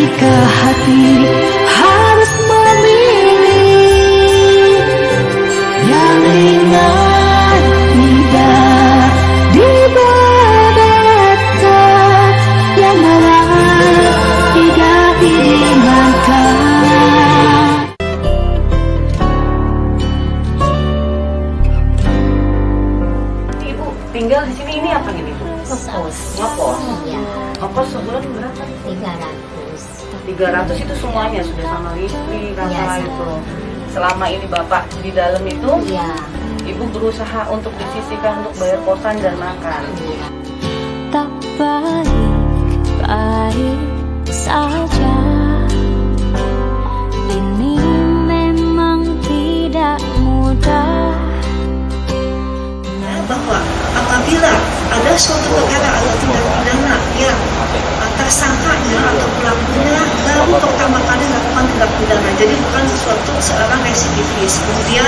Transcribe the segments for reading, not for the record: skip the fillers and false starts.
jika hati harus memilih yang ringan tidak diberatkan, yang berat tidak diringankan. Ibu tinggal di sini, ini apa gini Bu? Ngekos. Ngekos. Iya, Ngekos sebulan berapa? 300. 300 itu semuanya sudah sama listrik apa Iya, sama. itu. Selama ini Bapak di dalam itu, Iya. Ibu berusaha untuk disisihkan untuk bayar kosan dan makan. Iya. Tak baik-baik saja. Ini memang tidak mudah. Bahwa apabila ada suatu perkara atau tindak pidana yang tersangkanya atau pelakunya baru pertama kali melakukan tindak pidana, jadi bukan sesuatu seorang residivis, kemudian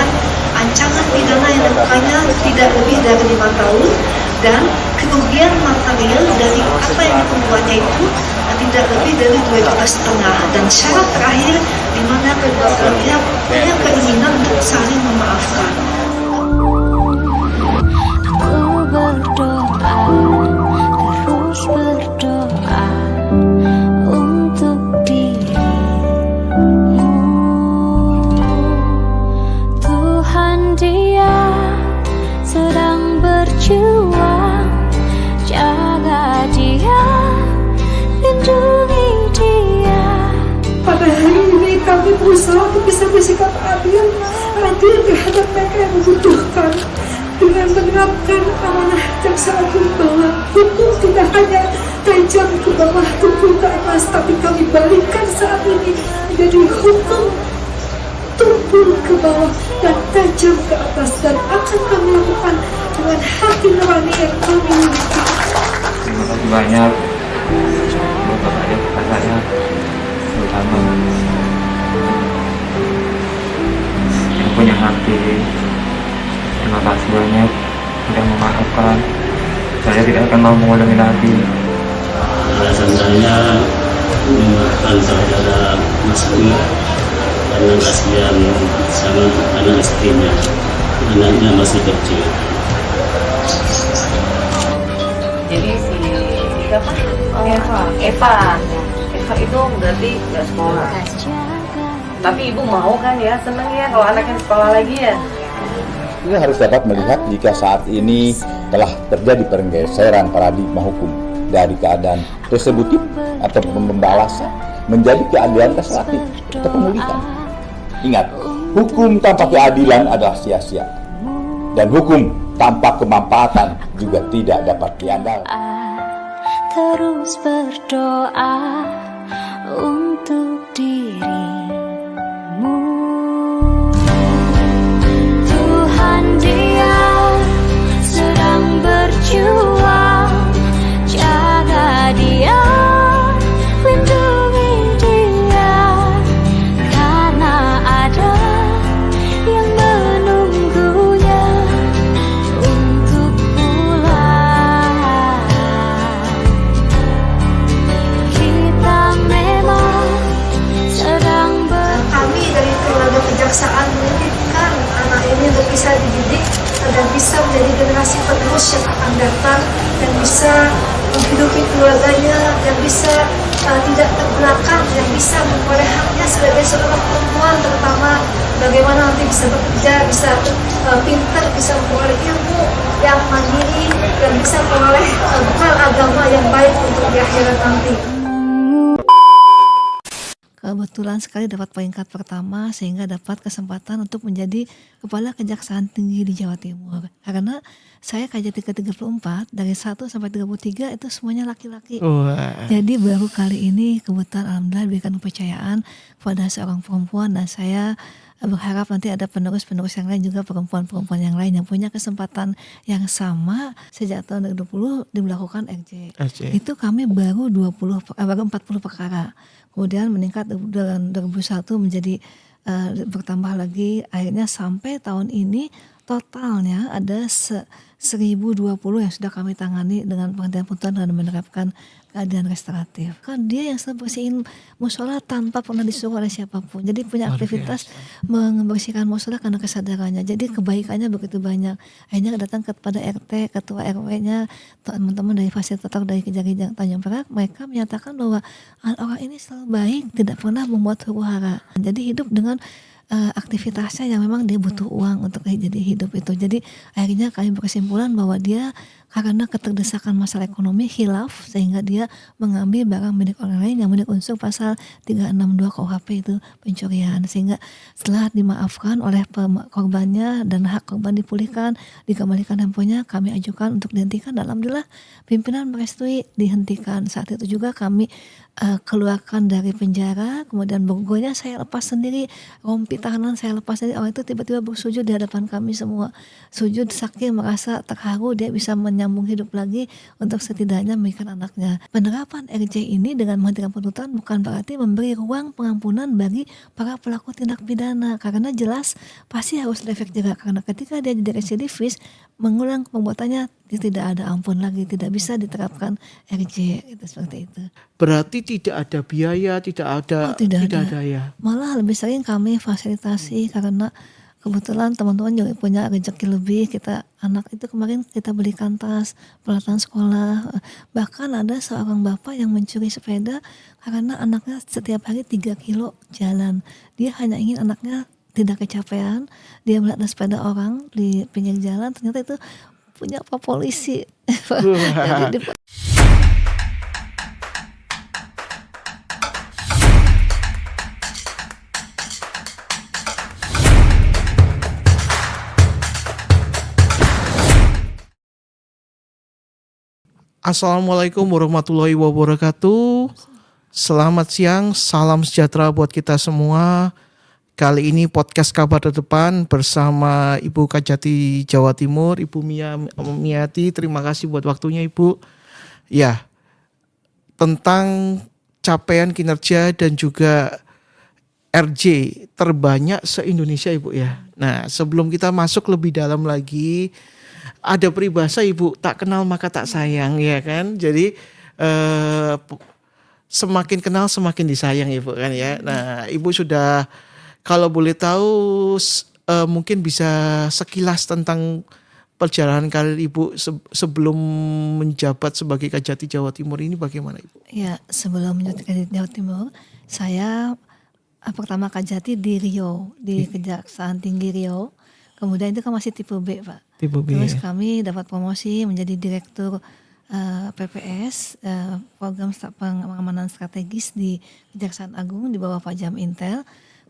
ancaman pidana yang dilakukannya tidak lebih dari 5 tahun, dan kerugian material dari apa yang diperbuatnya itu tidak lebih dari 2,5 juta, dan syarat terakhir di mana kedua belah pihak punya keinginan untuk saling memaafkan. Aku berdoa, terus berdoa untuk dirimu. Tuhan, Dia sedang berjuang, jaga Dia, lindungi Dia. Pada hari ini kami berusaha untuk bisa bersikap adil terhadap mereka yang membutuhkan, dengan menerapkan amanah jaksa agung bahwa hukum tidak hanya tajam ke bawah, tumpul ke atas, tapi kami balikkan saat ini menjadi hukum tumpul ke bawah dan tajam ke atas, dan akan kami lakukan dengan hati nurani yang kami miliki. Terima kasih banyak buat Bapak dan Kakak saya, terutama yang punya hati. Terima kasih banyak sudah memaafkan. Saya tidak akan mau mengulangi lagi. Alasan saya memaafkan saudara Mas Umi karena kasihan sama anak istrinya, anaknya masih kecil. Jadi si siapa? Eva itu berarti nggak sekolah. Tapi Ibu mau kan ya, seneng ya kalau anaknya sekolah lagi ya. Kita harus dapat melihat jika saat ini telah terjadi pergeseran paradigma hukum dari keadaan resolutif atau pembalasan menjadi keadilan restoratif atau pemulihan. Ingat, hukum tanpa keadilan adalah sia-sia, dan hukum tanpa kemanfaatan juga tidak dapat diandalkan. Terus berdoa untuk dirimu. Tuhan, Dia sedang berjuang, jaga Dia, lindungi Dia, karena ada yang menunggunya untuk pulang. Kita memang sedang Kami dari keluarga kejaksaan menitipkan anak ini untuk bisa dididik dan bisa menjadi generasi penerus yang akan datang, dan bisa menghidupi keluarganya, dan bisa tidak terbelakang, yang bisa memperoleh haknya sebagai seorang perempuan, terutama bagaimana nanti bisa bekerja, bisa pintar, bisa memperoleh ilmu yang mandiri, dan bisa memperoleh bekal agama yang baik untuk di akhirat nanti. Kebetulan sekali dapat peringkat pertama sehingga dapat kesempatan untuk menjadi Kepala Kejaksaan Tinggi di Jawa Timur. Karena saya KJ 334 dari 1 sampai 33 itu semuanya laki-laki. Jadi baru kali ini kebetulan alhamdulillah diberikan kepercayaan kepada seorang perempuan, dan saya berharap nanti ada penerus-penerus yang lain juga, perempuan-perempuan yang lain yang punya kesempatan yang sama. Sejak tahun 2020 dilakukan RJ. Itu kami baru 40 perkara. Kemudian meningkat dengan 2001 menjadi bertambah lagi, akhirnya sampai tahun ini totalnya ada 1020 yang sudah kami tangani dengan penghentian putusan dan menerapkan keadilan restoratif. Kan dia yang selalu bersihin musola tanpa pernah disuruh oleh siapapun. Jadi punya aktivitas membersihkan musola karena kesadarannya. Jadi kebaikannya begitu banyak. Akhirnya datang kepada RT, ketua RW-nya, teman-teman dari fasilitator dari Kejari Tanjung Perak, mereka menyatakan bahwa orang ini selalu baik, tidak pernah membuat huru-hara. Jadi hidup dengan aktivitasnya yang memang dia butuh uang untuk jadi hidup itu. Jadi akhirnya kami berkesimpulan bahwa dia karena keterdesakan masalah ekonomi hilaf sehingga dia mengambil barang milik orang lain yang milik unsur pasal 362 KUHP itu pencurian, sehingga setelah dimaafkan oleh korbannya dan hak korban dipulihkan, dikembalikan handphonenya, kami ajukan untuk dihentikan dan alhamdulillah pimpinan merestui dihentikan. Saat itu juga kami keluarkan dari penjara, kemudian bogonya saya lepas sendiri, rompi tahanan saya lepas sendiri. Orang itu tiba-tiba bersujud di hadapan kami semua, sujud saking merasa terharu dia bisa menyambung hidup lagi untuk setidaknya memberikan anaknya. Penerapan RJ ini dengan menghentikan penuntutan bukan berarti memberi ruang pengampunan bagi para pelaku tindak pidana, karena jelas pasti harus ada efek jerah, karena ketika dia jadi residivis mengulang perbuatannya, dia tidak ada ampun lagi, tidak bisa diterapkan RJ gitu, seperti itu. Berarti tidak ada biaya, tidak ada, Tidak ada ya. Malah lebih sering kami fasilitasi karena kebetulan teman-teman juga punya rezeki lebih. Kita anak itu kemarin kita belikan tas, peralatan sekolah. Bahkan ada seorang bapak yang mencuri sepeda karena anaknya setiap hari 3 kilo jalan. Dia hanya ingin anaknya tidak kecapean. Dia melihat ada sepeda orang di pinggir jalan, ternyata itu punya Pak Polisi. Jadi Assalamualaikum warahmatullahi wabarakatuh. Selamat siang, salam sejahtera buat kita semua. Kali ini podcast Kabar Terdepan bersama Ibu Kajati Jawa Timur, Ibu Miati. Terima kasih buat waktunya Ibu. Ya, tentang capaian kinerja dan juga RJ terbanyak se-Indonesia Ibu ya. Nah, sebelum kita masuk lebih dalam lagi, ada peribahasa Ibu, tak kenal maka tak sayang, ya kan? Jadi semakin kenal semakin disayang Ibu kan ya. Nah, Ibu sudah, kalau boleh tahu mungkin bisa sekilas tentang perjalanan karir Ibu sebelum menjabat sebagai Kajati Jawa Timur ini bagaimana Ibu? ya, sebelum menjadi Kajati Jawa Timur, saya pertama Kajati di Riau, di Kejaksaan Tinggi Riau. Kemudian itu kan masih tipe B Pak. Tipe B. Terus kami dapat promosi menjadi direktur PPS, program pengamanan strategis di Kejaksaan Agung di bawah Pak Jam Intel.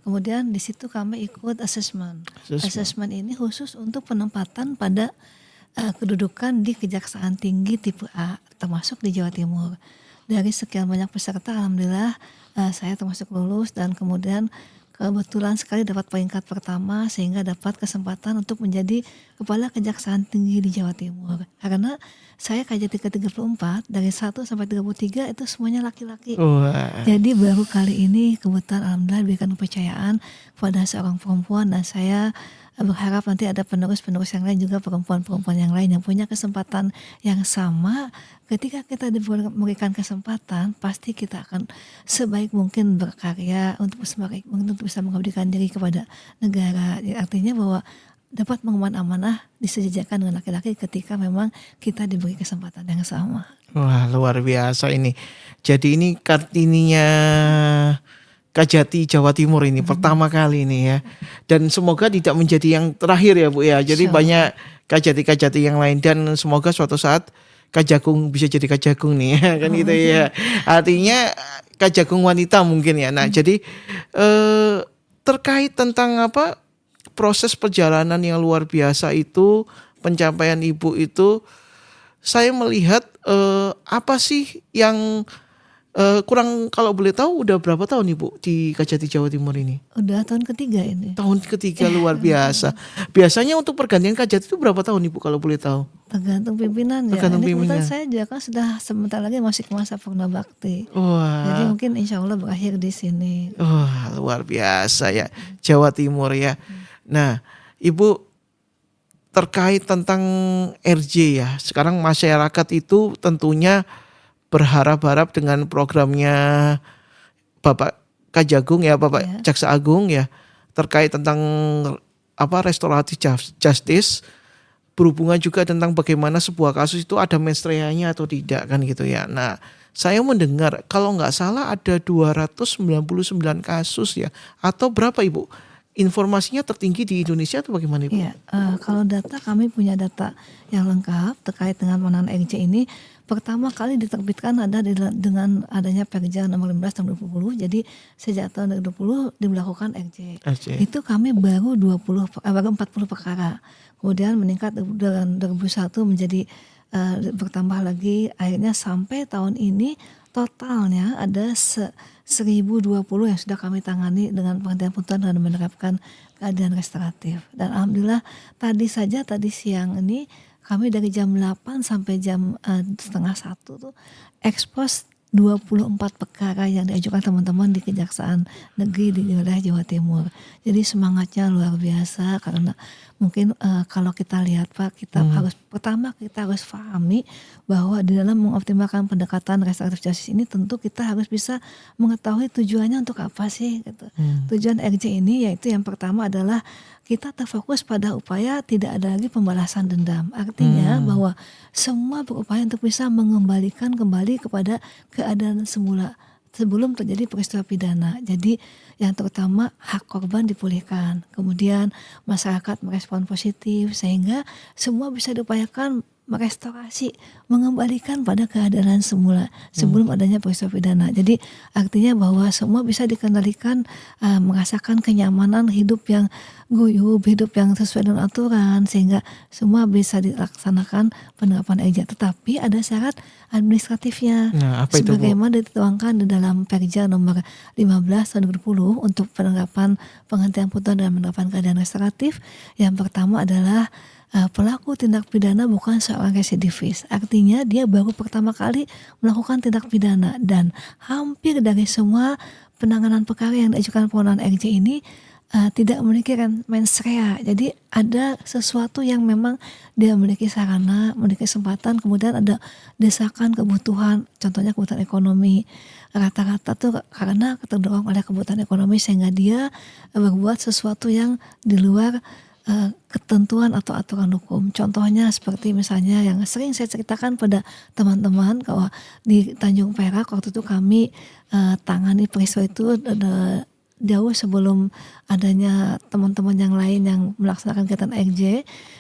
Kemudian di situ kami ikut assessment. Assessment ini khusus untuk penempatan pada kedudukan di Kejaksaan Tinggi tipe A, termasuk di Jawa Timur. Dari sekian banyak peserta, alhamdulillah saya termasuk lulus dan kemudian kebetulan sekali dapat peringkat pertama sehingga dapat kesempatan untuk menjadi Kepala Kejaksaan Tinggi di Jawa Timur. Karena saya Kajati ke-34 dari 1 sampai 33 itu semuanya laki-laki. Jadi baru kali ini kebetulan alhamdulillah diberikan kepercayaan kepada seorang perempuan, dan saya berharap nanti ada penerus-penerus yang lain juga, perempuan-perempuan yang lain yang punya kesempatan yang sama. Ketika kita diberikan kesempatan, pasti kita akan sebaik mungkin berkarya untuk bisa mengabdikan diri kepada negara. Jadi artinya bahwa dapat mengemban amanah disejajarkan dengan laki-laki ketika memang kita diberi kesempatan yang sama. Wah, luar biasa ini. Jadi ini Kartininya Kajati Jawa Timur ini pertama kali ini ya. Dan semoga tidak menjadi yang terakhir ya Bu ya. Jadi banyak Kajati-Kajati yang lain, dan semoga suatu saat Kajagung bisa jadi Kajagung nih ya, kan gitu ya. Artinya Kajagung wanita mungkin ya. Nah, jadi terkait tentang apa proses perjalanan yang luar biasa itu, pencapaian Ibu itu, saya melihat apa sih yang kurang, kalau boleh tahu udah berapa tahun Ibu di Kajati Jawa Timur ini? Udah tahun ketiga ini. Tahun ketiga, luar biasa. Biasanya untuk pergantian Kajati itu berapa tahun Ibu kalau boleh tahu? Tergantung pimpinan ya. Tergantung Ini kebetulan pimpinan. saya juga kan sudah sebentar lagi masih ke masa purna bakti. Wah. Jadi mungkin insya Allah berakhir di sini. Wah, luar biasa ya, Jawa Timur ya. Nah, Ibu terkait tentang RJ ya. Sekarang masyarakat itu tentunya berharap-harap dengan programnya Bapak Kajagung ya, Bapak Jaksa Agung ya, terkait tentang restoratif justice, berhubungan juga tentang bagaimana sebuah kasus itu ada mens reanya atau tidak kan gitu ya. Nah, saya mendengar kalau nggak salah ada 299 kasus ya, atau berapa Ibu? Informasinya tertinggi di Indonesia atau bagaimana Ibu? Iya, kalau data kami punya data yang lengkap terkait dengan penanganan RJ ini. Pertama kali diterbitkan dengan adanya Perja nomor 15 tahun 2020. Jadi sejak tahun 2020 diberlakukan RJ. Itu kami baru 40 perkara. Kemudian meningkat dengan 2001 menjadi bertambah lagi, akhirnya sampai tahun ini totalnya ada 1020 yang sudah kami tangani dengan penghentian putusan dan menerapkan keadilan restoratif. Dan alhamdulillah tadi siang ini kami dari jam 8 sampai jam setengah 1 tuh ekspos 24 perkara yang diajukan teman-teman di Kejaksaan Negeri di wilayah Jawa Timur. Jadi semangatnya luar biasa karena mungkin kalau kita lihat Pak, kita harus pahami bahwa di dalam mengoptimalkan pendekatan restoratif justice ini tentu kita harus bisa mengetahui tujuannya untuk apa sih gitu. Tujuan RJ ini yaitu yang pertama adalah kita terfokus pada upaya tidak ada lagi pembalasan dendam. Artinya bahwa semua berupaya untuk bisa mengembalikan kembali kepada keadaan semula sebelum terjadi peristiwa pidana. Jadi yang terutama hak korban dipulihkan. Kemudian masyarakat merespon positif sehingga semua bisa diupayakan merestorasi, mengembalikan pada keadaan semula sebelum adanya peristiwa pidana. Jadi artinya bahwa semua bisa dikendalikan, merasakan kenyamanan hidup yang guyup, hidup yang sesuai dengan aturan sehingga semua bisa dilaksanakan penerapan RJ. Tetapi ada syarat administratifnya. Nah, apa itu, Bu? Sebagaimana dituangkan di dalam Perja nomor 15 tahun 2020 untuk penerapan penghentian putusan dan penerapan keadilan restoratif. Yang pertama adalah pelaku tindak pidana bukan seorang residivis. Artinya dia baru pertama kali melakukan tindak pidana dan hampir dari semua penanganan perkara yang diajukan permohonan RJ ini tidak memiliki mens rea. Jadi ada sesuatu yang memang dia memiliki sarana, memiliki kesempatan, kemudian ada desakan kebutuhan, contohnya kebutuhan ekonomi. Rata-rata tuh karena terdorong oleh kebutuhan ekonomi sehingga dia berbuat sesuatu yang di luar ketentuan atau aturan hukum. Contohnya seperti misalnya yang sering saya ceritakan pada teman-teman bahwa di Tanjung Perak waktu itu kami tangani peristiwa itu jauh sebelum adanya teman-teman yang lain yang melaksanakan kegiatan RJ,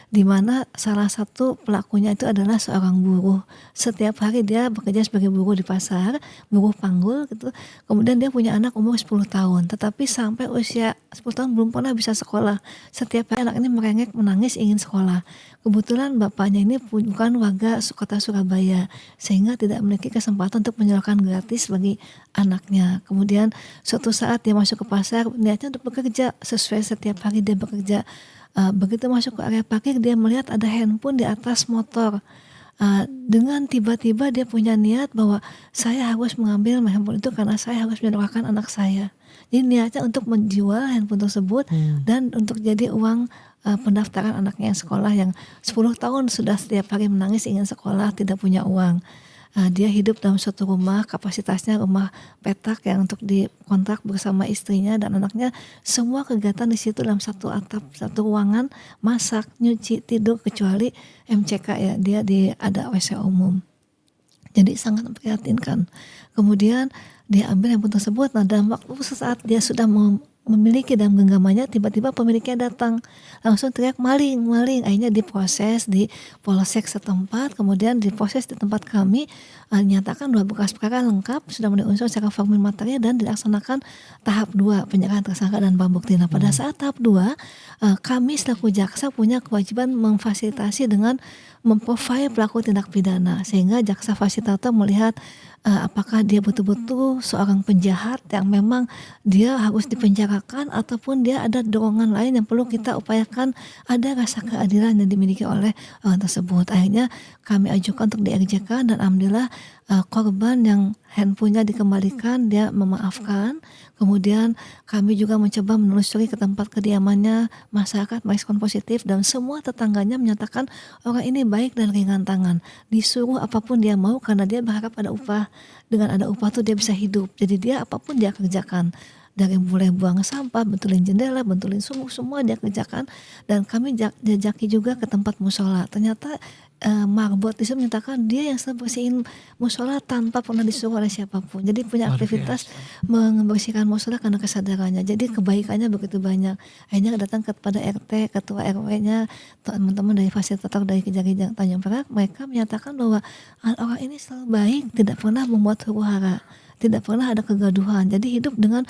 di mana salah satu pelakunya itu adalah seorang buruh. Setiap hari dia bekerja sebagai buruh di pasar, buruh panggul gitu. Kemudian dia punya anak umur 10 tahun, tetapi sampai usia 10 tahun belum pernah bisa sekolah. Setiap hari anak ini merengek menangis ingin sekolah. Kebetulan bapaknya ini bukan warga kota Surabaya, sehingga tidak memiliki kesempatan untuk menyalurkan gratis bagi anaknya. Kemudian suatu saat dia masuk ke pasar, niatnya untuk bekerja sesuai setiap hari dia bekerja. Begitu masuk ke area parkir dia melihat ada handphone di atas motor. Dengan tiba-tiba dia punya niat bahwa saya harus mengambil handphone itu karena saya harus menyalurkan anak saya. Jadi niatnya untuk menjual handphone tersebut dan untuk jadi uang pendaftaran anaknya yang sekolah yang 10 tahun sudah setiap hari menangis ingin sekolah, tidak punya uang. Dia hidup dalam suatu rumah, kapasitasnya rumah petak yang untuk dikontrak bersama istrinya dan anaknya. Semua kegiatan di situ dalam satu atap, satu ruangan, masak, nyuci, tidur, kecuali MCK ya, dia ada WC umum. Jadi sangat memprihatinkan. Kemudian dia ambil handphone tersebut. Nah dalam waktu sesaat dia sudah memiliki dalam genggamannya, tiba-tiba pemiliknya datang, langsung teriak maling. Akhirnya diproses di polsek setempat, kemudian diproses di tempat kami, nyatakan 2 berkas perkara lengkap, sudah memenuhi unsur secara formal material dan dilaksanakan tahap 2 penyerahan tersangka dan barang bukti. Nah pada saat tahap 2 kami selaku jaksa punya kewajiban memfasilitasi dengan memprofil pelaku tindak pidana sehingga jaksa fasilitator melihat apakah dia betul-betul seorang penjahat yang memang dia harus dipenjarakan ataupun dia ada dorongan lain yang perlu kita upayakan ada rasa keadilan yang dimiliki oleh orang tersebut. Akhirnya kami ajukan untuk di RJK dan alhamdulillah korban yang handphonenya dikembalikan, dia memaafkan. Kemudian kami juga mencoba menelusuri ke tempat kediamannya, masyarakat merespon positif dan semua tetangganya menyatakan orang ini baik dan ringan tangan. Disuruh apapun dia mau karena dia berharap ada upah. Dengan ada upah tuh dia bisa hidup. Jadi dia apapun dia kerjakan. Dari mulai buang sampah, betulin jendela, betulin sumur, semua dia kerjakan. Dan kami jajaki juga ke tempat musola. Ternyata Marbot itu menyatakan dia yang selalu bersihin musola tanpa pernah disuruh oleh siapapun. Jadi punya Luar aktivitas membersihkan musola karena kesadarannya. Jadi kebaikannya begitu banyak. Akhirnya datang kepada RT, ketua RW-nya, teman-teman dari fasilitator dari Kejari Tanjung Perak, mereka menyatakan bahwa orang ini selalu baik, tidak pernah membuat huru-hara, tidak pernah ada kegaduhan. Jadi hidup dengan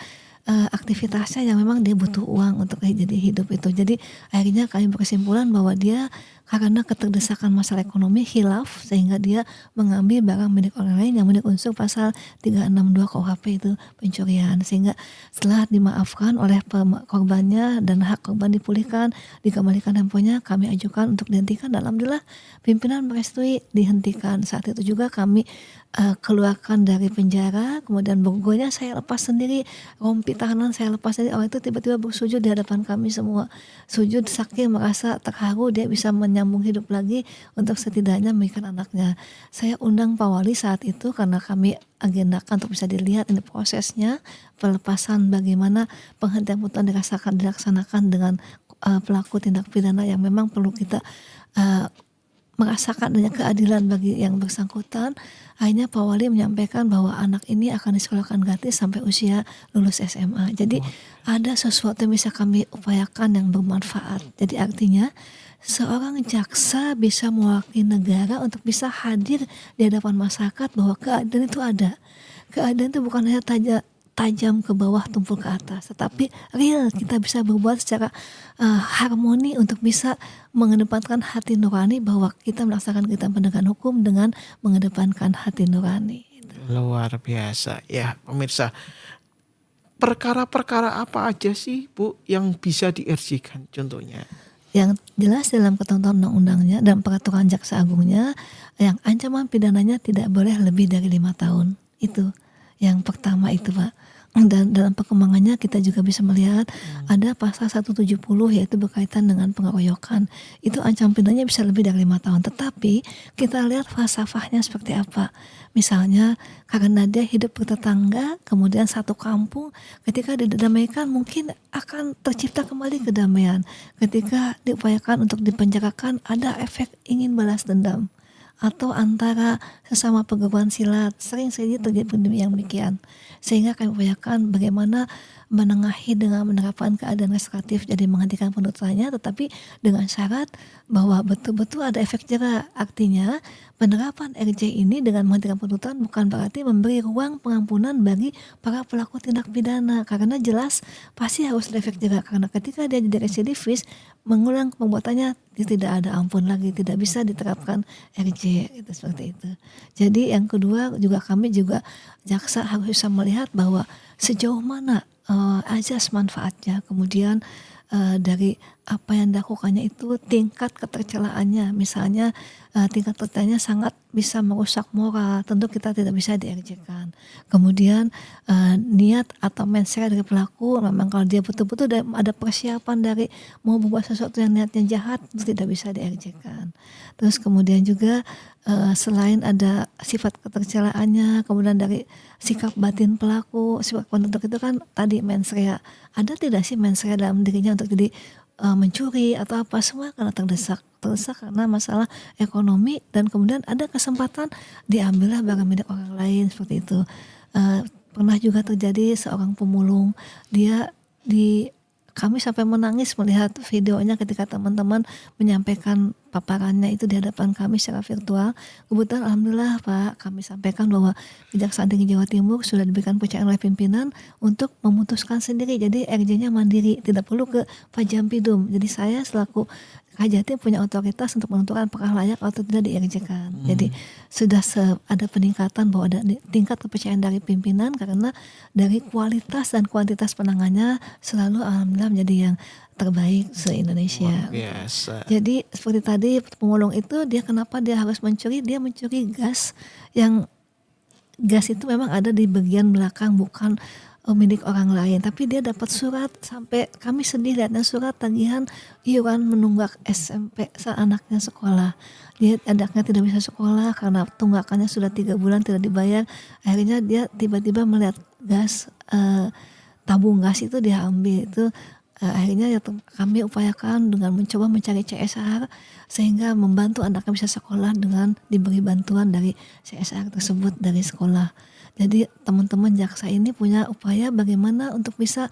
aktivitasnya yang memang dia butuh uang untuk jadi hidup itu. Jadi akhirnya kami berkesimpulan bahwa dia karena keterdesakan masalah ekonomi hilaf sehingga dia mengambil barang milik orang lain yang memenuhi unsur pasal 362 KUHP itu pencurian, sehingga setelah dimaafkan oleh korbannya dan hak korban dipulihkan, dikembalikan handphonenya, kami ajukan untuk dihentikan dan alhamdulillah pimpinan merestui dihentikan. Saat itu juga kami keluarkan dari penjara, kemudian bogonya saya lepas sendiri, rompi tahanan saya lepas sendiri. Orang itu tiba-tiba bersujud di hadapan kami semua, sujud saking merasa terharu dia bisa menyambung hidup lagi untuk setidaknya memberikan anaknya. Saya undang Pak Wali saat itu karena kami agendakan untuk bisa dilihat ini prosesnya pelepasan, bagaimana penghentian putusan dilaksanakan dengan pelaku tindak pidana yang memang perlu kita merasakan adanya keadilan bagi yang bersangkutan. Akhirnya Pak Wali menyampaikan bahwa anak ini akan disekolahkan gratis sampai usia lulus SMA. Jadi ada sesuatu yang bisa kami upayakan yang bermanfaat. Jadi artinya seorang jaksa bisa mewakili negara untuk bisa hadir di hadapan masyarakat bahwa keadilan itu ada. Keadilan itu bukan hanya tajam ke bawah tumpul ke atas, tetapi real kita bisa berbuat secara harmoni untuk bisa mengedepankan hati nurani bahwa kita melaksanakan kegiatan penegakan hukum dengan mengedepankan hati nurani. Luar biasa ya pemirsa. Perkara-perkara apa aja sih Bu yang bisa di-RJ-kan contohnya? Yang jelas dalam ketentuan undang-undangnya dan peraturan jaksa agungnya yang ancaman pidananya tidak boleh lebih dari 5 tahun. Itu yang pertama itu Pak. Dan dalam perkembangannya kita juga bisa melihat ada pasal 170 yaitu berkaitan dengan pengeroyokan. Itu ancaman pidananya bisa lebih dari 5 tahun. Tetapi kita lihat falsafahnya seperti apa. Misalnya karena dia hidup bertetangga, kemudian satu kampung, ketika didamaikan mungkin akan tercipta kembali kedamaian. Ketika diupayakan untuk dipenjarakan ada efek ingin balas dendam. Atau antara sesama perguruan silat sering saja terjadi pandemi yang demikian, sehingga kami upayakan bagaimana menengahi dengan menerapkan keadaan restoratif, jadi menghentikan penuntutannya tetapi dengan syarat bahwa betul-betul ada efek jera. Artinya penerapan RJ ini dengan menghentikan penuntutan bukan berarti memberi ruang pengampunan bagi para pelaku tindak pidana, karena jelas pasti harus ada efek jera, karena ketika dia jadi residivis mengulang perbuatannya dia tidak ada ampun lagi, tidak bisa diterapkan RJ itu seperti itu. Jadi yang kedua juga kami juga jaksa harus bisa melihat bahwa sejauh mana azas manfaatnya, kemudian dari apa yang dilakukannya itu tingkat ketercelaannya, misalnya tingkat ketercelaannya sangat bisa merusak moral, tentu kita tidak bisa di-RJ-kan. Kemudian niat atau mindset dari pelaku, memang kalau dia betul-betul ada persiapan dari mau berbuat sesuatu yang niatnya jahat, itu tidak bisa di-RJ-kan. Terus kemudian juga selain ada sifat ketercelaannya, kemudian dari sikap batin pelaku, sifat kontak itu kan tadi mens rea. Ada tidak sih mens rea dalam dirinya untuk jadi mencuri atau apa, semua karena terdesak karena masalah ekonomi, dan kemudian ada kesempatan diambillah barang milik orang lain seperti itu. Pernah juga terjadi seorang pemulung, kami sampai menangis melihat videonya ketika teman-teman menyampaikan paparannya itu di hadapan kami secara virtual. Kebetulan alhamdulillah Pak, kami sampaikan bahwa Kejaksaan Tinggi Jawa Timur sudah diberikan percayaan oleh pimpinan untuk memutuskan sendiri. Jadi RJ-nya mandiri, tidak perlu ke Pak Jampidum. Jadi saya selaku Kajati punya otoritas untuk menentukan apakah layak atau tidak di-RJ-kan. Jadi sudah ada peningkatan bahwa ada tingkat kepercayaan dari pimpinan, karena dari kualitas dan kuantitas penangannya selalu alhamdulillah menjadi yang terbaik se-Indonesia. Biasa. Jadi seperti tadi pemulung itu dia kenapa dia harus mencuri? Dia mencuri gas yang gas itu memang ada di bagian belakang, bukan milik orang lain, tapi dia dapat surat, sampai kami sedih lihatnya, surat tagihan iuran menunggak SMP saat anaknya sekolah. Dia anaknya tidak bisa sekolah karena tunggakannya sudah 3 bulan tidak dibayar. Akhirnya dia tiba-tiba melihat gas, tabung gas itu dia ambil itu. Akhirnya ya kami upayakan dengan mencoba mencari CSR sehingga membantu anaknya bisa sekolah dengan diberi bantuan dari CSR tersebut dari sekolah. Jadi teman-teman jaksa ini punya upaya bagaimana untuk bisa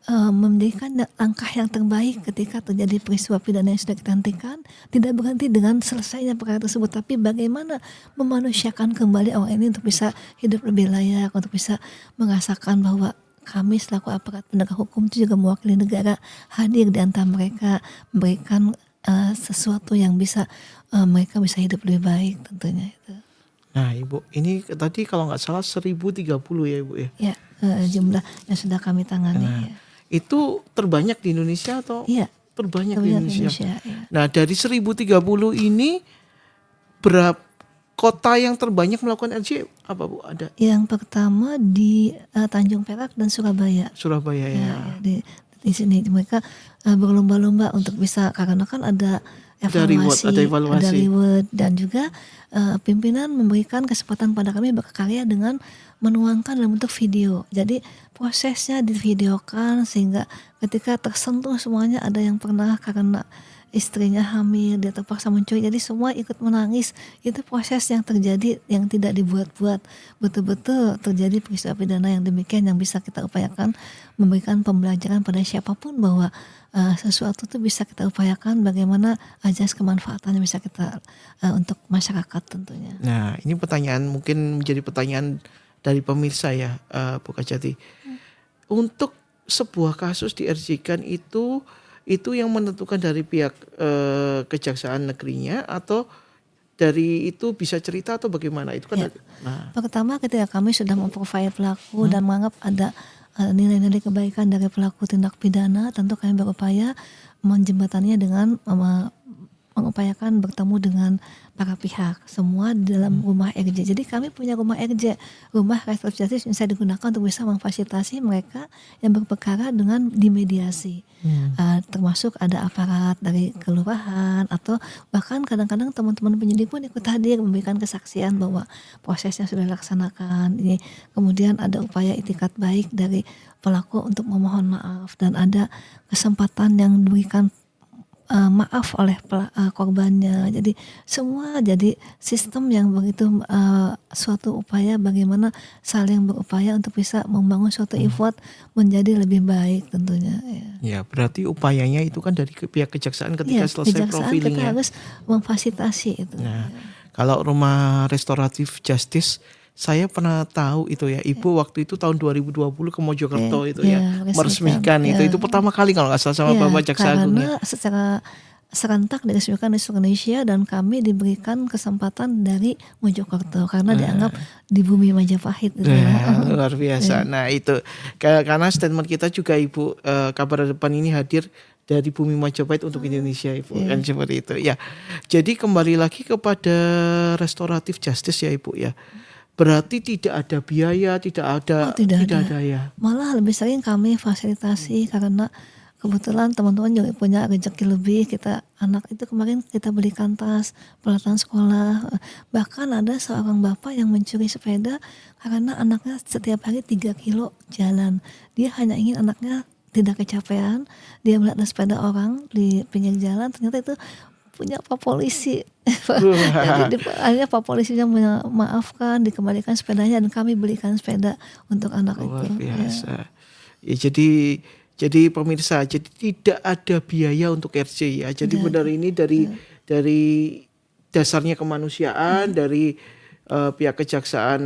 memberikan langkah yang terbaik ketika terjadi peristiwa pidana yang sudah kita hentikan. Tidak berhenti dengan selesainya perkara tersebut, tapi bagaimana memanusiakan kembali orang ini untuk bisa hidup lebih layak, untuk bisa merasakan bahwa kami selaku aparat penegak hukum itu juga mewakili negara, hadir di antara mereka, memberikan sesuatu yang bisa mereka bisa hidup lebih baik tentunya itu. Nah Ibu, ini tadi kalau nggak salah 1030 ya Ibu ya? Ya, jumlah yang sudah kami tangani. Nah, Ya. itu terbanyak di Indonesia atau Iya, terbanyak di terbanyak di Indonesia? ya. Nah dari 1030 ini berapa kota yang terbanyak melakukan RJ apa Bu? Ada Yang pertama di Tanjung Perak dan Surabaya. Surabaya ya. Ya, di sini mereka berlomba-lomba untuk bisa, karena kan ada evaluasi, ada evaluasi. reward, dan juga pimpinan memberikan kesempatan pada kami berkarya dengan menuangkan dalam bentuk video. Jadi prosesnya divideokan sehingga ketika tersentuh semuanya, ada yang pernah karena istrinya hamil dia terpaksa mencuri, jadi semua ikut menangis. Itu proses yang terjadi yang tidak dibuat-buat, betul-betul terjadi peristiwa pidana yang demikian, yang bisa kita upayakan memberikan pembelajaran pada siapapun bahwa sesuatu itu bisa kita upayakan bagaimana ajas kemanfaatannya bisa kita untuk masyarakat tentunya. Nah ini pertanyaan, mungkin menjadi pertanyaan dari pemirsa ya Bu Kajati. Untuk sebuah kasus di RJ-kan itu yang menentukan dari pihak kejaksaan negerinya atau dari itu bisa cerita atau bagaimana itu kan? Ya. Pertama ketika kami sudah memprofile pelaku dan menganggap ada nilai-nilai kebaikan dari pelaku tindak pidana, tentu kami berupaya menjembatannya dengan mengupayakan bertemu dengan para pihak semua di dalam rumah RJ. Jadi kami punya rumah RJ, rumah restoratif justice, yang bisa digunakan untuk bisa memfasilitasi mereka yang berperkara dengan dimediasi. Termasuk ada aparat dari kelurahan atau bahkan kadang-kadang teman-teman penyidik pun ikut hadir memberikan kesaksian bahwa prosesnya sudah dilaksanakan. Ini kemudian ada upaya itikat baik dari pelaku untuk memohon maaf dan ada kesempatan yang diberikan maaf oleh korbannya. Jadi semua jadi sistem yang begitu suatu upaya bagaimana saling berupaya untuk bisa membangun suatu effort menjadi lebih baik tentunya. Ya berarti upayanya itu kan dari pihak kejaksaan ketika selesai kejaksaan profilingnya. kita harus memfasilitasi itu. Nah kalau rumah restoratif justice saya pernah tahu itu ya Ibu waktu itu tahun 2020 ke Mojokerto itu ya meresmikan itu pertama kali kalau nggak salah sama Bapak Jaksa Agung ya. Karena secara serentak diresmikan di seluruh Indonesia dan kami diberikan kesempatan dari Mojokerto karena dianggap di bumi Majapahit gitu. Luar biasa. Nah itu karena statement kita juga Ibu Kabar Depan ini hadir dari bumi Majapahit untuk Indonesia Ibu kan seperti itu ya. Jadi kembali lagi kepada restoratif justice ya Ibu ya. Berarti tidak ada biaya, tidak ada ya. Malah lebih sering kami fasilitasi karena kebetulan teman-teman juga punya rezeki lebih. Kita anak itu kemarin kita belikan tas, peralatan sekolah. Bahkan ada seorang bapak yang mencuri sepeda karena anaknya setiap hari 3 kilo jalan. Dia hanya ingin anaknya tidak kecapean. Dia melihat ada sepeda orang di pinggir jalan, ternyata itu punya Pak Polisi. Jadi akhirnya Pak Polisinya memaafkan, dikembalikan sepedanya dan kami belikan sepeda untuk anak itu. Luar biasa. Ya, jadi pemirsa, jadi tidak ada biaya untuk RJ ya. Jadi benar ini dari dasarnya kemanusiaan, dari pihak kejaksaan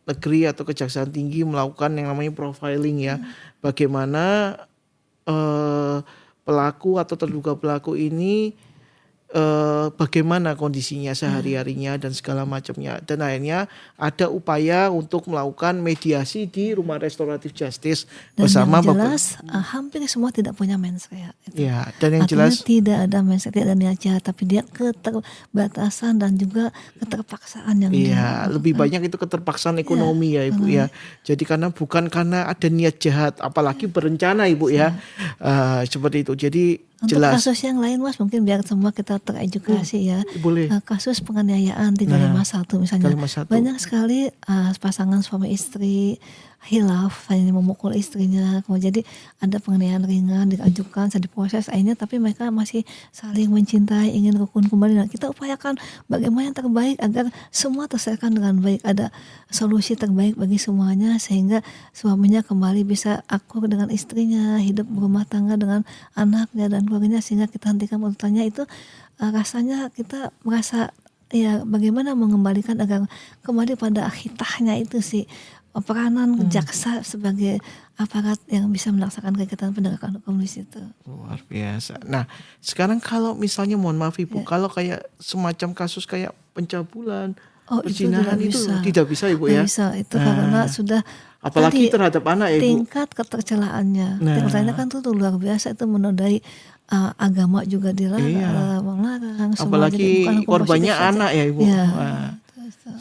negeri atau kejaksaan tinggi melakukan yang namanya profiling ya. Bagaimana pelaku atau terduga pelaku ini bagaimana kondisinya sehari-harinya dan segala macamnya, dan akhirnya ada upaya untuk melakukan mediasi di Rumah Restoratif Justice Dan bersama yang Bapak. jelas hampir semua tidak punya mensreya. Ya, dan yang Artinya jelas tidak ada mensreya, tidak ada niat jahat, tapi dia keterbatasan dan juga keterpaksaan yang dia iya, lebih lakukan. banyak itu keterpaksaan ekonomi ya Ibu ya. Jadi bukan karena ada niat jahat, apalagi berencana Ibu ya. Seperti itu. Jadi Untuk jelas. kasus yang lain Mas, mungkin biar semua kita teredukasi ya. Boleh. Kasus penganiayaan 351 misalnya. 351. Banyak sekali pasangan suami istri hilaf, hanya memukul istrinya. Kemudian jadi ada penganiayaan ringan diajukan, saya diproses akhirnya, tapi mereka masih saling mencintai, ingin rukun kembali. Nah, kita upayakan bagaimana yang terbaik agar semua terselesaikan dengan baik, ada solusi terbaik bagi semuanya sehingga suaminya kembali bisa akur dengan istrinya, hidup berumah tangga dengan anaknya dan keluarganya, sehingga kita hentikan urutannya. Itu rasanya kita merasa ya bagaimana mengembalikan agar kembali pada hitahnya itu sih, peranan jaksa sebagai aparat yang bisa melaksanakan kegiatan penegakan hukum di situ. Luar biasa. Nah, sekarang kalau misalnya mohon maaf Ibu, kalau kayak semacam kasus kayak pencabulan, Itu perzinahan tidak itu bisa. tidak bisa Ibu ya. Tidak bisa itu karena sudah Apalagi tadi, terhadap anak ya Ibu. tingkat ketercelaannya. Nah. Tingkatannya kan tuh luar biasa, itu menodai agama juga dilarang, Iya. melarang. Semua, Apalagi jadi bukan hukum korbannya positif saja. anak ya Ibu. Ya. Wah,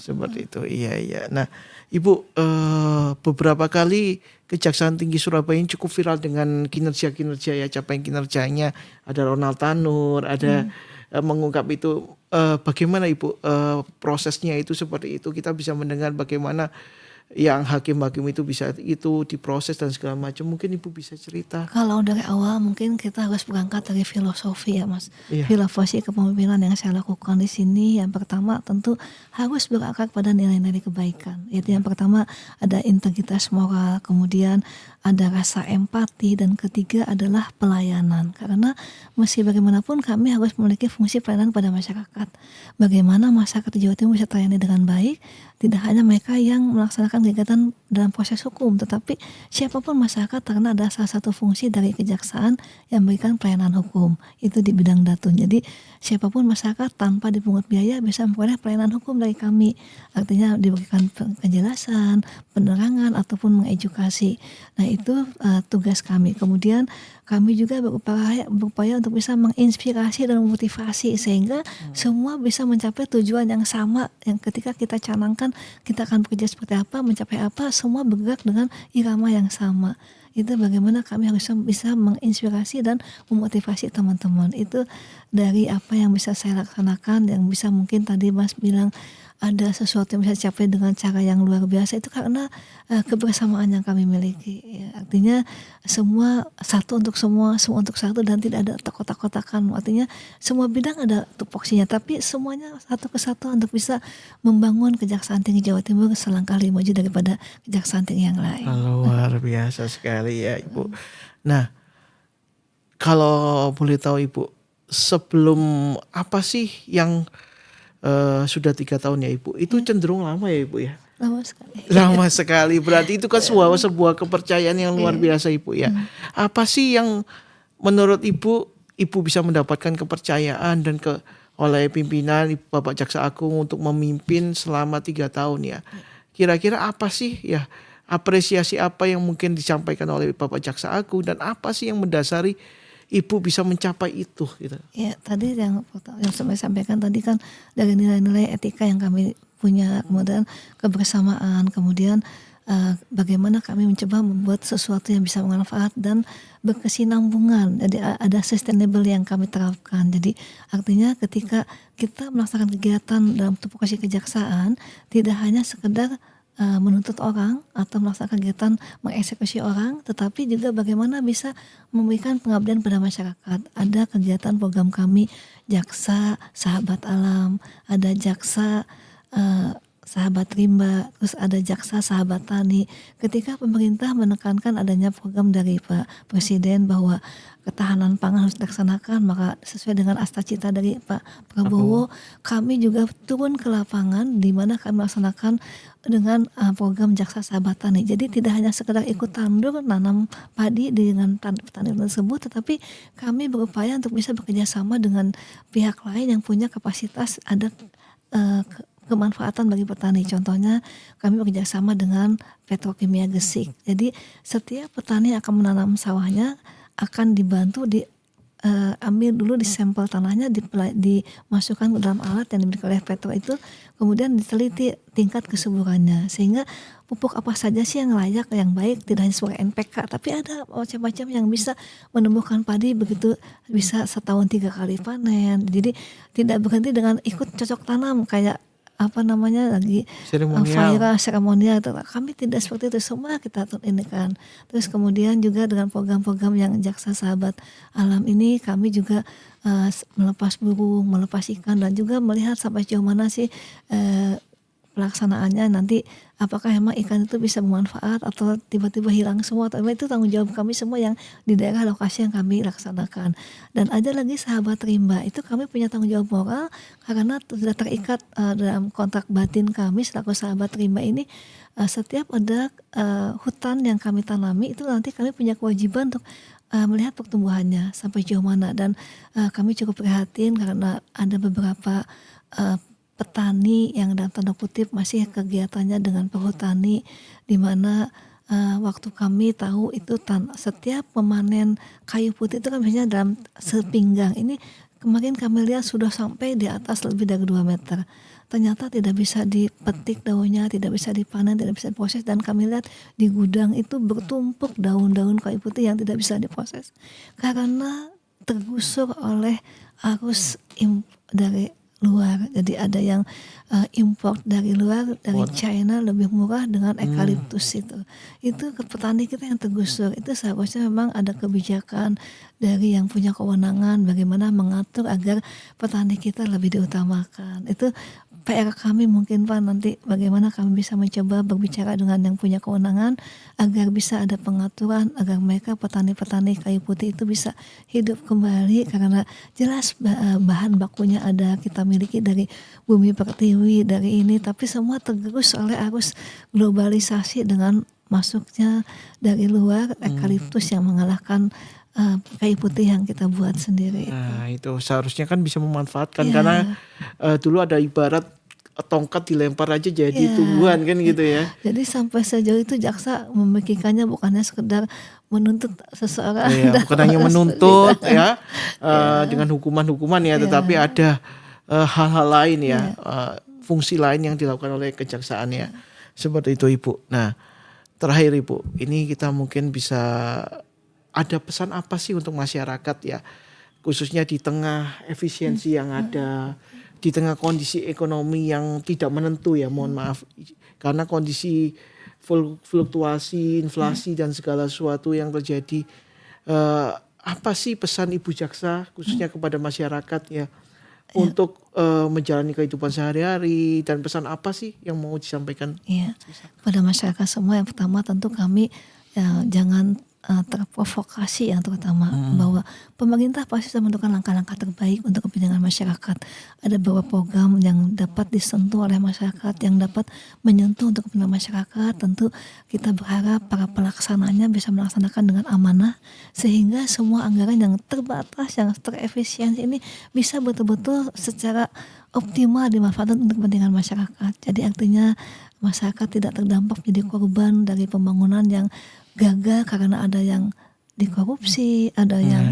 seperti itu. Iya. Nah, Ibu beberapa kali Kejaksaan Tinggi Surabaya ini cukup viral dengan kinerja ya, capaian kinerjanya. Ada Ronald Tanur, ada mengungkap itu. Bagaimana Ibu prosesnya itu seperti itu? Kita bisa mendengar bagaimana yang hakim-hakim itu bisa itu diproses dan segala macam. Mungkin Ibu bisa cerita. Kalau dari awal mungkin kita harus berangkat dari filosofi ya Mas. Iya. Filosofi kepemimpinan yang saya lakukan di sini, yang pertama tentu harus berakar pada nilai-nilai kebaikan. Yaitu yang pertama ada integritas moral, kemudian ada rasa empati, dan ketiga adalah pelayanan. Karena mesti bagaimanapun kami harus memiliki fungsi pelayanan pada masyarakat. Bagaimana masyarakat di Jawa Timur bisa terlayani dengan baik, tidak hanya mereka yang melaksanakan kegiatan dalam proses hukum, tetapi siapapun masyarakat, karena ada salah satu fungsi dari kejaksaan yang memberikan pelayanan hukum, itu di bidang datun. Jadi siapapun masyarakat tanpa dipungut biaya bisa memperoleh pelayanan hukum dari kami. Artinya diberikan penjelasan, penerangan, ataupun mengedukasi. Nah itu tugas kami. Kemudian kami juga berupaya untuk bisa menginspirasi dan memotivasi sehingga semua bisa mencapai tujuan yang sama, yang ketika kita canangkan kita akan bekerja seperti apa, mencapai apa, semua bergerak dengan irama yang sama. Itu bagaimana kami harus bisa menginspirasi dan memotivasi teman-teman. Itu dari apa yang bisa saya laksanakan, yang bisa mungkin tadi Mas bilang ada sesuatu yang bisa dicapai dengan cara yang luar biasa, itu karena kebersamaan yang kami miliki. Ya, artinya semua satu untuk semua untuk satu, dan tidak ada kotak-kotakan. Artinya semua bidang ada tupoksinya, tapi semuanya satu kesatuan untuk bisa membangun Kejaksaan Tinggi Jawa Timur selangkah lebih maju daripada Kejaksaan Tinggi yang lain. Luar biasa sekali ya Ibu. Nah, kalau boleh tahu Ibu, sebelum apa sih yang sudah 3 tahun ya Ibu, itu cenderung lama ya Ibu ya? Lama sekali. Lama sekali, berarti itu kan sebuah kepercayaan yang luar biasa Ibu ya. Apa sih yang menurut Ibu bisa mendapatkan kepercayaan dan oleh pimpinan Bapak Jaksa Agung untuk memimpin selama 3 tahun ya? Kira-kira apa sih ya, apresiasi apa yang mungkin disampaikan oleh Bapak Jaksa Agung, dan apa sih yang mendasari Ibu bisa mencapai itu gitu? Ya, tadi yang saya sampaikan tadi kan dari nilai-nilai etika yang kami punya, kemudian kebersamaan, kemudian bagaimana kami mencoba membuat sesuatu yang bisa bermanfaat dan berkesinambungan. Jadi ada sustainable yang kami terapkan. Jadi artinya ketika kita melaksanakan kegiatan dalam tupoksi kejaksaan, tidak hanya sekedar menuntut orang atau melaksanakan kegiatan mengeksekusi orang, tetapi juga bagaimana bisa memberikan pengabdian pada masyarakat. Ada kegiatan program kami Jaksa Sahabat Alam, ada Jaksa sahabat rimba, terus ada jaksa sahabat tani. Ketika pemerintah menekankan adanya program dari Pak Presiden bahwa ketahanan pangan harus dilaksanakan, maka sesuai dengan astacita dari Pak Prabowo, kami juga turun ke lapangan di mana kami melaksanakan dengan program jaksa sahabat tani. Jadi tidak hanya sekedar ikut tandur nanam padi dengan petani tersebut, tetapi kami berupaya untuk bisa bekerja sama dengan pihak lain yang punya kapasitas ada kemanfaatan bagi petani. Contohnya kami bekerja sama dengan Petrokimia Gresik. Jadi setiap petani akan menanam sawahnya akan dibantu ambil dulu di sampel tanahnya, dimasukkan ke dalam alat yang dimiliki oleh Petro itu, kemudian diteliti tingkat kesuburannya, sehingga pupuk apa saja sih yang layak, yang baik, tidak hanya sebagai NPK, tapi ada macam-macam yang bisa menumbuhkan padi begitu bisa setahun 3 kali panen. Jadi tidak berhenti dengan ikut cocok tanam kayak lagi seremonial. Kami tidak seperti itu, semua kita ini kan. Terus kemudian juga dengan program-program yang jaksa sahabat alam ini, kami juga melepas burung, melepas ikan, dan juga melihat sampai sejauh mana sih pelaksanaannya nanti, apakah emang ikan itu bisa bermanfaat atau tiba-tiba hilang semua. Itu tanggung jawab kami semua yang di daerah lokasi yang kami laksanakan. Dan ada lagi sahabat rimba, itu kami punya tanggung jawab moral karena sudah terikat dalam kontrak batin kami selaku sahabat rimba ini. Setiap ada hutan yang kami tanami itu nanti kami punya kewajiban untuk melihat pertumbuhannya sampai jauh mana, dan kami cukup prihatin karena ada beberapa petani yang dalam tanda kutip masih kegiatannya dengan perhutani, di mana waktu kami tahu itu setiap memanen kayu putih itu kan biasanya dalam sepinggang. Ini kemarin kami lihat sudah sampai di atas lebih dari 2 meter. Ternyata tidak bisa dipetik daunnya, tidak bisa dipanen, tidak bisa diproses, dan kami lihat di gudang itu bertumpuk daun-daun kayu putih yang tidak bisa diproses karena tergusur oleh arus dari luar. Jadi ada yang import dari luar, dari China lebih murah dengan eukaliptus itu ke petani kita yang tergusur. Itu seharusnya memang ada kebijakan dari yang punya kewenangan bagaimana mengatur agar petani kita lebih diutamakan. Itu PR kami mungkin Pak, nanti bagaimana kami bisa mencoba berbicara dengan yang punya kewenangan agar bisa ada pengaturan, agar mereka petani-petani kayu putih itu bisa hidup kembali, karena jelas bahan bakunya ada, kita miliki dari bumi pertiwi, dari ini, tapi semua tergerus oleh arus globalisasi dengan masuknya dari luar eukaliptus yang mengalahkan kayu putih yang kita buat sendiri. Nah itu seharusnya kan bisa memanfaatkan karena dulu ada ibarat tongkat dilempar aja jadi tumbuhan kan gitu ya. Jadi sampai sejauh itu jaksa memikirkannya bukannya sekedar menuntut seseorang, bukan hanya menuntut dengan hukuman-hukuman tetapi ada hal-hal lain fungsi lain yang dilakukan oleh kejaksaan seperti itu Ibu. Nah terakhir Ibu, ini kita mungkin bisa ada pesan apa sih untuk masyarakat khususnya di tengah efisiensi yang ada, di tengah kondisi ekonomi yang tidak menentu mohon maaf, karena kondisi fluktuasi, inflasi dan segala sesuatu yang terjadi. Apa sih pesan Ibu Jaksa khususnya kepada masyarakat untuk menjalani kehidupan sehari-hari, dan pesan apa sih yang mau disampaikan? Pada masyarakat semua, yang pertama tentu kami jangan terprovokasi yang terutama bahwa pemerintah pasti sudah menentukan langkah-langkah terbaik untuk kepentingan masyarakat. Ada beberapa program yang dapat disentuh oleh masyarakat, yang dapat menyentuh untuk kepentingan masyarakat. Tentu kita berharap para pelaksananya bisa melaksanakan dengan amanah, sehingga semua anggaran yang terbatas, yang terefisiensi ini bisa betul-betul secara optimal dimanfaatkan untuk kepentingan masyarakat. Jadi artinya masyarakat tidak terdampak menjadi korban dari pembangunan yang gagal karena ada yang dikorupsi, ada yang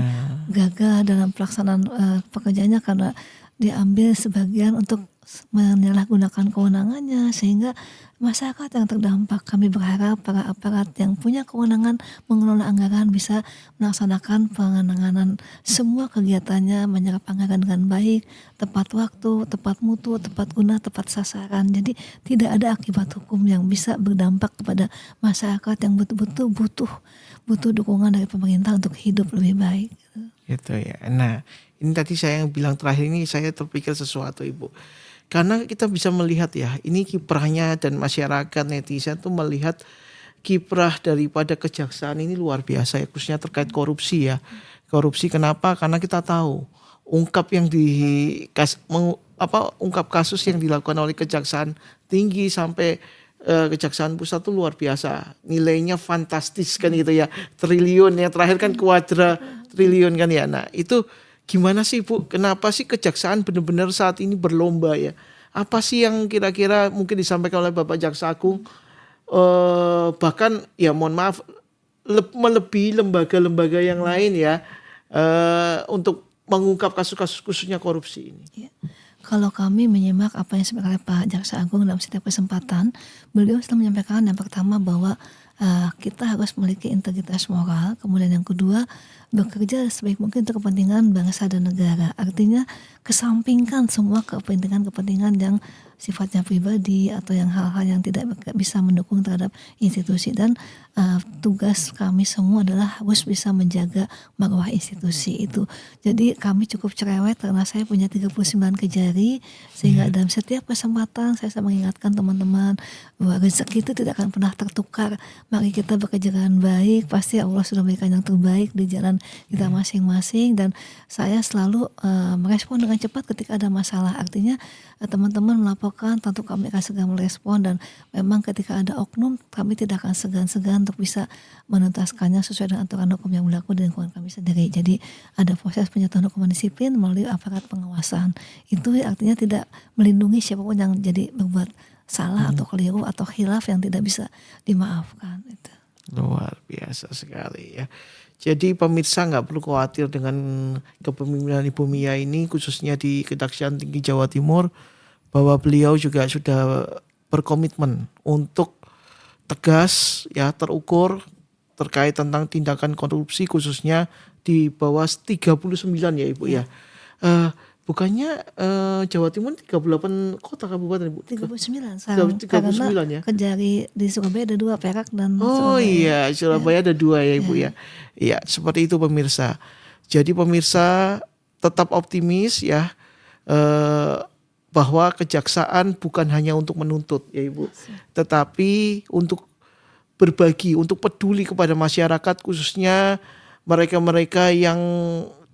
gagal dalam pelaksanaan pekerjaannya karena diambil sebagian untuk menyalahgunakan kewenangannya, sehingga masyarakat yang terdampak. Kami berharap para aparat yang punya kewenangan mengelola anggaran bisa melaksanakan penanganan semua kegiatannya, menyerap anggaran dengan baik, tepat waktu, tepat mutu, tepat guna, tepat sasaran. Jadi tidak ada akibat hukum yang bisa berdampak kepada masyarakat yang betul-betul butuh dukungan dari pemerintah untuk hidup lebih baik. Gitu ya. Nah, ini tadi saya yang bilang terakhir ini, saya terpikir sesuatu Ibu. Karena kita bisa melihat ya, ini kiprahnya dan masyarakat netizen tuh melihat kiprah daripada kejaksaan ini luar biasa ya, khususnya terkait korupsi ya. Korupsi kenapa? Karena kita tahu ungkap kasus yang dilakukan oleh Kejaksaan Tinggi sampai Kejaksaan Pusat itu luar biasa. Nilainya fantastis kan gitu ya. Triliun, yang terakhir kan kuadra triliun kan ya. Nah, itu gimana sih Bu? Kenapa sih Kejaksaan benar-benar saat ini berlomba ya? Apa sih yang kira-kira mungkin disampaikan oleh Bapak Jaksa Agung? Bahkan ya mohon maaf melebihi lembaga-lembaga yang lain ya, untuk mengungkap kasus-kasus khususnya korupsi ini. Ya. Kalau kami menyimak apa yang disampaikan oleh Pak Jaksa Agung dalam setiap kesempatan, beliau selalu menyampaikan yang pertama bahwa kita harus memiliki integritas moral, kemudian yang kedua bekerja sebaik mungkin untuk kepentingan bangsa dan negara. Artinya kesampingkan semua kepentingan yang sifatnya pribadi atau yang hal-hal yang tidak bisa mendukung terhadap institusi, dan tugas kami semua adalah harus bisa menjaga marwah institusi itu. Jadi kami cukup cerewet karena saya punya 39 kejari, sehingga dalam setiap kesempatan saya selalu mengingatkan teman-teman bahwa rezeki itu tidak akan pernah tertukar. Mari kita bekerja dengan baik, pasti Allah sudah memberikan yang terbaik di jalan kita masing-masing, dan saya selalu merespon dengan cepat ketika ada masalah. Artinya teman-teman melaporkan, tentu kami akan segera merespon, dan memang ketika ada oknum kami tidak akan segan-segan untuk bisa menuntaskannya sesuai dengan aturan hukum yang berlaku di lingkungan kami sendiri. Jadi ada proses penyatuan hukuman disiplin melalui aparat pengawasan. Itu artinya tidak melindungi siapapun yang jadi berbuat salah atau keliru atau khilaf yang tidak bisa dimaafkan. Itu Luar biasa sekali ya. Jadi pemirsa nggak perlu khawatir dengan kepemimpinan Ibu Mia ini, khususnya di Kejaksaan Tinggi Jawa Timur, bahwa beliau juga sudah berkomitmen untuk tegas ya, terukur terkait tentang tindakan korupsi khususnya di bawah 39 ya Ibu ya. Bukannya Jawa Timur 38 kota kabupaten Ibu? 39 sekarang. 39 ya. Kejari di Surabaya ada 2, Perak dan Oh Surabaya. iya, Surabaya ada 2 ya Ibu ya. Iya, seperti itu pemirsa. Jadi pemirsa tetap optimis ya, bahwa kejaksaan bukan hanya untuk menuntut ya Ibu, tetapi untuk berbagi, untuk peduli kepada masyarakat, khususnya mereka-mereka yang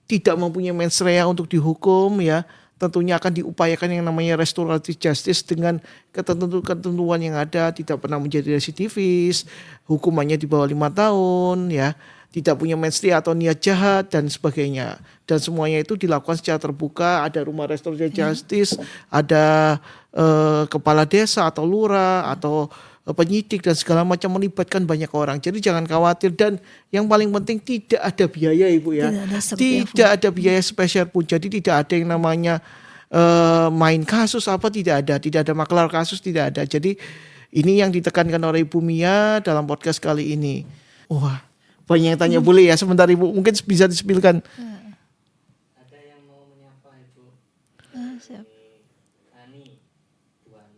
tidak mempunyai mens rea untuk dihukum ya. Tentunya akan diupayakan yang namanya restoratif justice dengan ketentuan yang ada, tidak pernah menjadi residivis, hukumannya di bawah 5 tahun ya, tidak punya mens rea atau niat jahat dan sebagainya. Dan semuanya itu dilakukan secara terbuka, ada rumah restoratif justice, ada kepala desa atau lurah atau penyidik dan segala macam, melibatkan banyak orang. Jadi jangan khawatir, dan yang paling penting tidak ada biaya Ibu ya. Tidak ada biaya spesial pun. Jadi tidak ada yang namanya main kasus apa, tidak ada maklar kasus, tidak ada. Jadi ini yang ditekankan oleh Ibu Mia dalam podcast kali ini. Wah, banyak yang tanya, boleh ya sebentar Ibu, mungkin bisa disepilkan. Ada yang mau menyapa Ibu. Siap. Ani 26.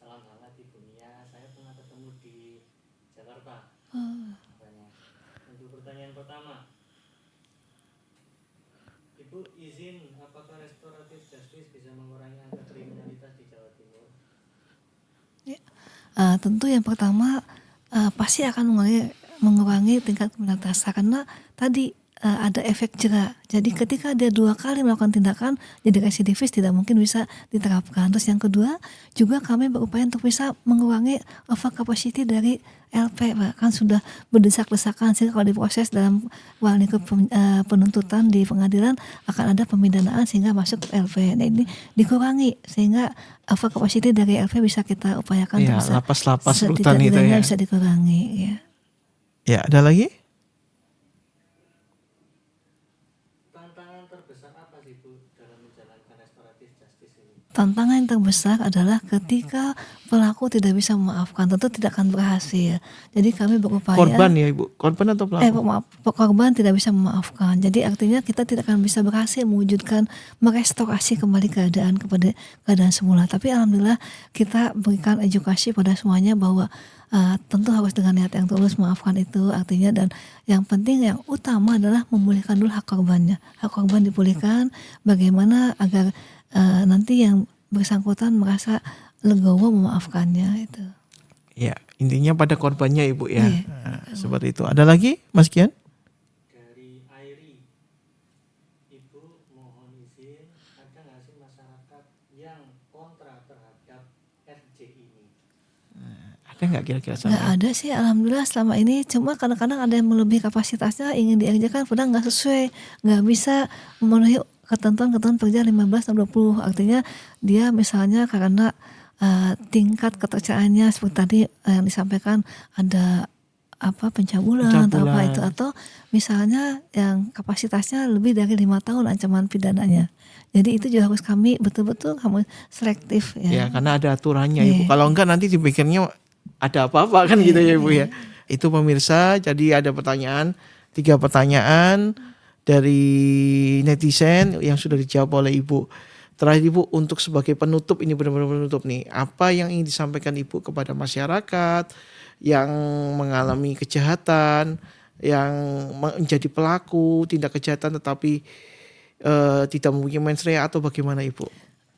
Salam hangat Ibu Mia. Saya pernah ketemu di Jakarta. Katanya. Untuk pertanyaan pertama, Ibu izin, apakah restoratif justice bisa mengurangi angka kriminalitas di Jawa Timur? Ya. Tentu yang pertama pasti akan mengurangi tingkat kriminalitas, karena tadi ada efek jera. Jadi ketika dia 2 kali melakukan tindakan, jadi residivis tidak mungkin bisa diterapkan. Terus yang kedua juga kami berupaya untuk bisa mengurangi over capacity dari LP, kan sudah berdesak-desakan, sehingga kalau diproses dalam lingkup penuntutan di pengadilan akan ada pemindanaan sehingga masuk ke LP. Nah ini dikurangi sehingga over capacity dari LP bisa kita upayakan Ya, untuk bisa lapas-lapas rutan itu setidaknya ya. bisa dikurangi ya. Ya, ada lagi? Tantangan terbesar apa sih Bu dalam menjalankan restoratif justice ini? Tantangan yang terbesar adalah ketika pelaku tidak bisa memaafkan, tentu tidak akan berhasil. Jadi kami berupaya. Korban ya Ibu? Korban atau pelaku? Korban tidak bisa memaafkan. Jadi artinya kita tidak akan bisa berhasil mewujudkan, merestorasi kembali keadaan kepada keadaan semula. Tapi alhamdulillah kita berikan edukasi pada semuanya bahwa tentu harus dengan niat yang tulus memaafkan itu artinya, dan yang penting yang utama adalah memulihkan dulu hak korbannya. Hak korban dipulihkan, bagaimana agar nanti yang bersangkutan merasa legowo memaafkannya itu. Ya, intinya pada korbannya Ibu ya. Iya. Nah, seperti itu. Ada lagi Mas Kian? Dari Airi, Ibu mohon izin, ada nggak sih masyarakat yang kontra terhadap RJ ini? Ada nggak kira-kira Nggak sama? ada sih, alhamdulillah selama ini. Cuma kadang-kadang ada yang melebihi kapasitasnya, ingin dikerjakan, padahal nggak sesuai, nggak bisa memenuhi ketentuan perja 15 dan 20. Artinya dia misalnya karena tingkat ketercayaannya seperti tadi yang disampaikan ada pencabulan atau apa itu, atau misalnya yang kapasitasnya lebih dari 5 tahun ancaman pidananya. Jadi itu juga harus kami betul-betul selektif Ya, ya. karena ada aturannya Iya. Ibu. Kalau enggak nanti dipikirnya ada apa-apa kan gitu ya Ibu ya. Itu pemirsa, jadi ada 3 pertanyaan dari netizen yang sudah dijawab oleh Ibu. Terakhir Ibu, untuk sebagai penutup, ini benar-benar penutup nih, apa yang ingin disampaikan Ibu kepada masyarakat yang mengalami kejahatan, yang menjadi pelaku tindak kejahatan tetapi tidak mempunyai mens rea, atau bagaimana Ibu?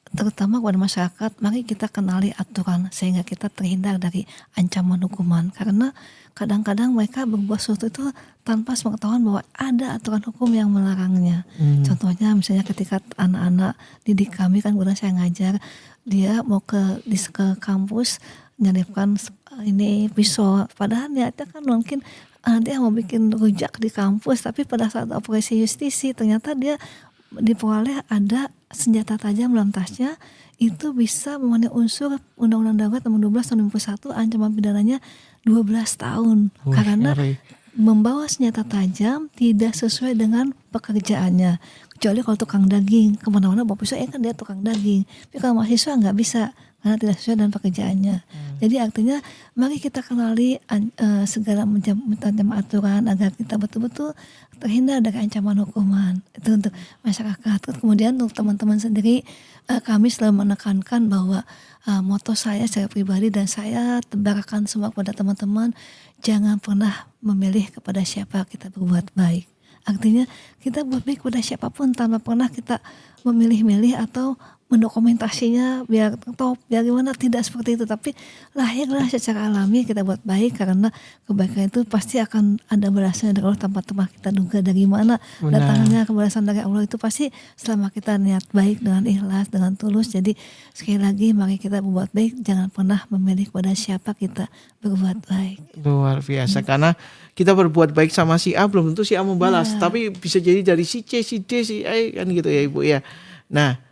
Terutama kepada masyarakat, mari kita kenali aturan sehingga kita terhindar dari ancaman hukuman. Karena kadang-kadang mereka berbuat sesuatu itu tanpa sepengetahuan bahwa ada aturan hukum yang melarangnya. Contohnya misalnya ketika anak-anak didik kami kan, kemudian saya ngajar, dia mau ke kampus menyelipkan ini pisau, padahal niatnya kan mungkin dia mau bikin rujak di kampus, tapi pada saat operasi justisi ternyata dia diperoleh ada senjata tajam dalam tasnya. Itu bisa memenuhi unsur Undang-Undang Darurat Nomor 12 Tahun 2021, ancaman pidananya 12 tahun. Karena membawa senjata tajam tidak sesuai dengan pekerjaannya. Kecuali kalau tukang daging, kemana-mana bawa pisau, kan dia tukang daging. Tapi kalau mahasiswa nggak bisa, karena tidak sesuai dengan pekerjaannya. Jadi artinya mari kita kenali segala macam aturan agar kita betul-betul terhindar dari ancaman hukuman. Itu untuk masyarakat. Kemudian untuk teman-teman sendiri, kami selalu menekankan bahwa moto saya secara pribadi dan saya tebarkan semua kepada teman-teman, jangan pernah memilih kepada siapa kita berbuat baik. Artinya kita buat baik kepada siapapun tanpa pernah kita memilih-milih atau mendokumentasinya biar top, biar gimana, tidak seperti itu. Tapi lahirlah secara alami kita buat baik, karena kebaikan itu pasti akan ada balasannya dari Allah tanpa kita duga dari mana datangnya kebalasan dari Allah. Itu pasti selama kita niat baik dengan ikhlas, dengan tulus. Jadi sekali lagi mari kita berbuat baik, jangan pernah memilih kepada siapa kita berbuat baik. Luar biasa, karena kita berbuat baik sama si A, belum tentu si A membalas, tapi bisa jadi dari si C, si D, si E, kan gitu ya Ibu ya. Nah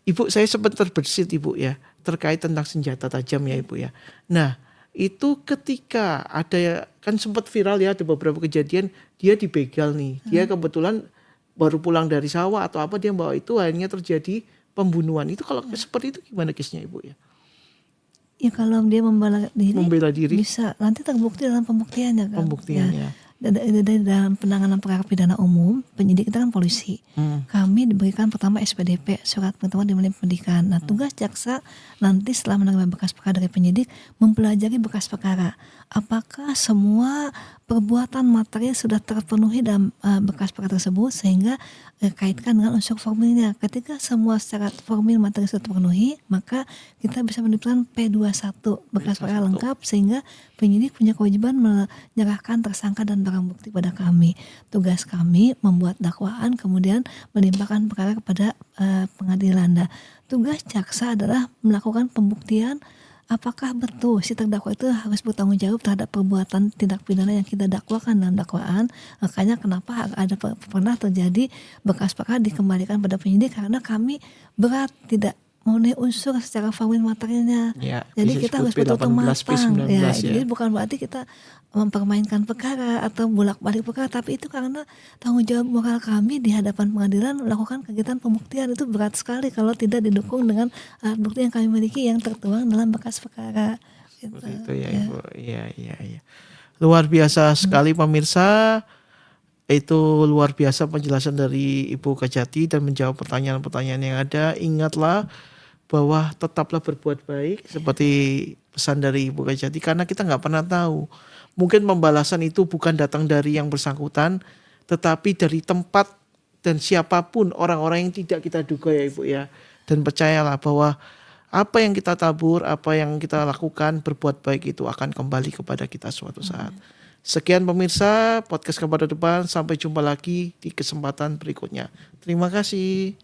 Ibu, saya sempat terbersit Ibu ya, terkait tentang senjata tajam ya Ibu ya. Nah itu ketika ada, kan sempat viral ya, ada beberapa kejadian dia dibegal nih, dia kebetulan baru pulang dari sawah atau apa, dia bawa itu, akhirnya terjadi pembunuhan. Itu kalau seperti itu gimana case-nya Ibu ya? Ya kalau dia membela diri bisa nanti terbukti dalam pembuktiannya kan. Pembuktiannya. Ya. Dalam penanganan perkara pidana umum, penyidik kita kan polisi. Kami diberikan pertama SPDP, surat pertemuan dimulai pendidikan. Nah, tugas jaksa nanti setelah menerima berkas perkara dari penyidik, mempelajari berkas perkara. Apakah semua perbuatan materi sudah terpenuhi dalam berkas perkara tersebut, sehingga kaitkan dengan unsur formilnya. Ketika semua syarat formil materi sudah terpenuhi, maka kita bisa menentukan P21, berkas perkara lengkap, sehingga penyidik punya kewajiban menyerahkan tersangka dan barang bukti pada kami. Tugas kami membuat dakwaan, kemudian melimpahkan perkara kepada pengadilan. Tugas jaksa adalah melakukan pembuktian apakah betul si terdakwa itu harus bertanggung jawab terhadap perbuatan tindak pidana yang kita dakwakan dalam dakwaan. Makanya kenapa ada pernah terjadi berkas perkara dikembalikan pada penyidik, karena kami berat tidak memenuhi unsur secara formil materinya. Ya, jadi kita harus betul-betul matang. Ya, ya. jadi bukan berarti kita mempermainkan perkara atau bolak-balik perkara, tapi itu karena tanggung jawab moral kami di hadapan pengadilan melakukan kegiatan pembuktian. Itu berat sekali kalau tidak didukung dengan alat bukti yang kami miliki yang tertuang dalam berkas perkara. Gitu. Itu ya Ibu. Iya. Luar biasa sekali pemirsa. Itu luar biasa penjelasan dari Ibu Kajati dan menjawab pertanyaan-pertanyaan yang ada. Ingatlah bahwa tetaplah berbuat baik seperti pesan dari Ibu Kajati, karena kita nggak pernah tahu. Mungkin pembalasan itu bukan datang dari yang bersangkutan, tetapi dari tempat dan siapapun orang-orang yang tidak kita duga ya Ibu ya. Dan percayalah bahwa apa yang kita tabur, apa yang kita lakukan, berbuat baik itu akan kembali kepada kita suatu saat. Sekian pemirsa, podcast Kabar Depan. Sampai jumpa lagi di kesempatan berikutnya. Terima kasih.